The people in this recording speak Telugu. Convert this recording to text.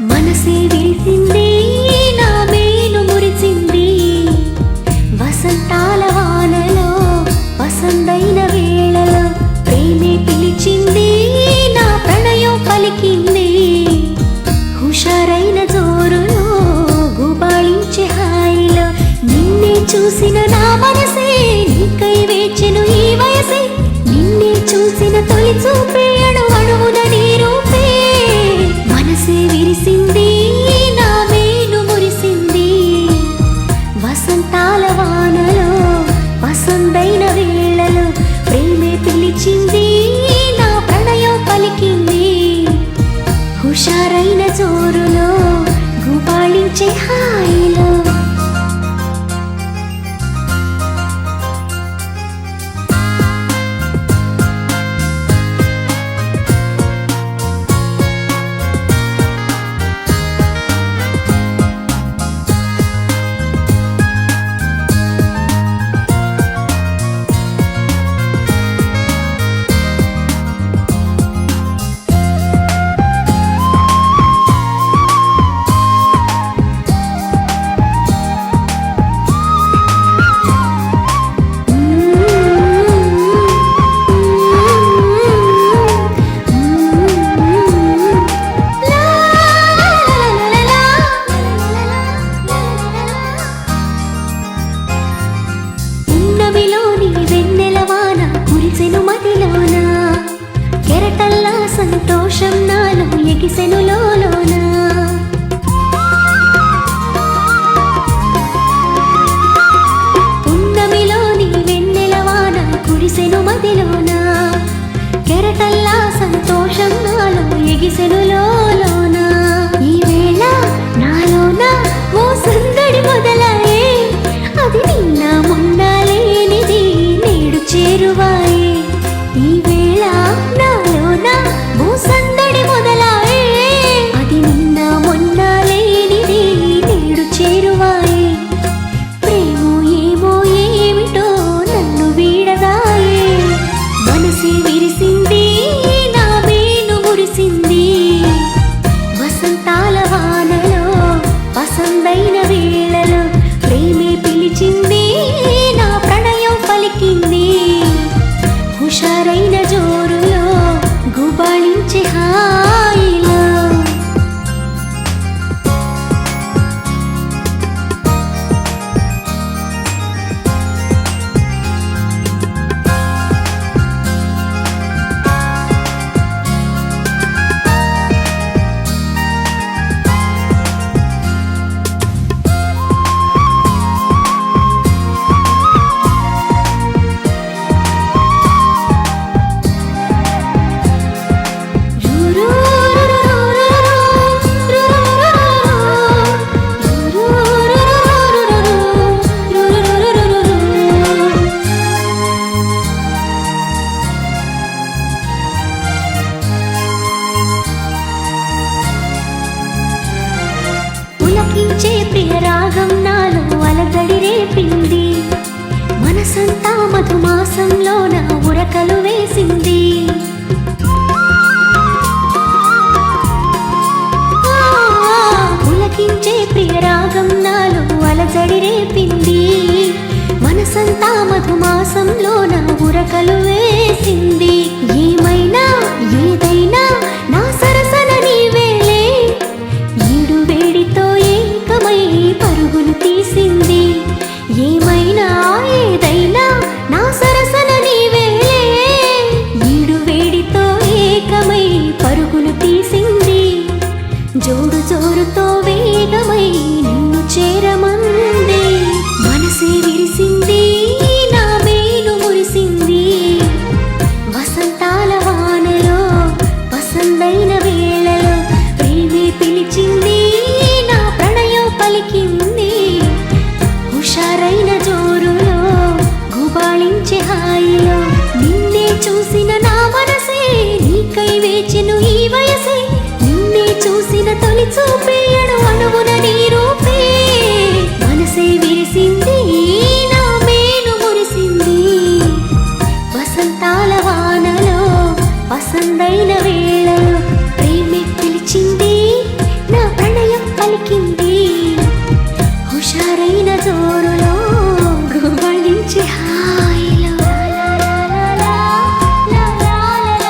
మనసే విరిసింది నా మేను మురిసింది వసంతాల వానలో వసంతైన వేళలో ప్రేమే పిలిచింది నా ప్రణయం పలికింది హుషారైన జోరులో గుబాళించే హాయిలో నిన్నే చూసిన నా మనసే నీకై వేచెను ఈ వయసే నిన్నే చూసిన తొలి చూపే అణువణువున నీ రూపే మనసే విరిసింది నా మేను మురిసింది వసంతాల వానలో వసంతైన వేళలో ప్రేమే పిలిచింది నా ప్రణయం పలికింది హుషారైన జోరులో గుబాళించే హాయిలో కెరటల్లా సంతోషం నాలో ఎగిసెను లోలోన పున్నమిలోని వెన్నెలవాన కురిసెను మదిలోన కెరటల్లా సంతోషం నాలో ఎగిసెను లోలోన ఈ వేళ నాలోన ఓ సందడి మొదలాయే అది నిన్న మొన్న లేనిది నేడు చేరువాయే ఈ వేళ నాలోన ఓ సందడి మొదలాయే అది నిన్న మొన్న లేనిది నేడు చేరువాయే ప్రేమో ఏమో ఏమిటో నన్ను వీడదాయే మనసే విరిసింది నా మేను మురిసింది వసంతాల వానలో వసంతైన వేళలో ప్రేమే పిలిచింది నా ప్రణయం పలికింది హుషారైన జోరులో గుబాళించే హాయిలో పులకించే ప్రియ రాగం నాలో అలజడి రేపింది మనసంతా మధుమాసంలో నా ఉరకలు వేసింది పులకించే ప్రియ రాగం నాలో అలజడి రేపింది మనసంతా మధుమాసంలో నా ఉరకలు వేసింది ఏమైనా ఏదైనా నా సరసన నీవేలే ఈడు వేడితో ఏకమై పరుగులు తీసింది ఏమైనా ఏదైనా నా సరసన నీవేలే ఈడు వేడితో ఏకమై పరుగులు తీసింది జోడు జోరుతో వేగమై నిన్ను చేరమంది మనసే విరిసింది నా మేను మురిసింది వసంతాల వానలో వసంతైన వేళలో ప్రేమే పిలిచింది నా ప్రణయం పలికింది హుషారైన జోరులో గుబాళించే హాయిలో నిన్నే చూసిన నా మనసే నీకై వేచెను ఈ వయసే నిన్నే చూసిన తొలి చూపే అణువణువున నీ రూపే మనసే విరిసింది నా మేను మురిసింది వసంతాల వానలో వసంతైన వేళలో ప్రేమే పిలిచింది నా జోరు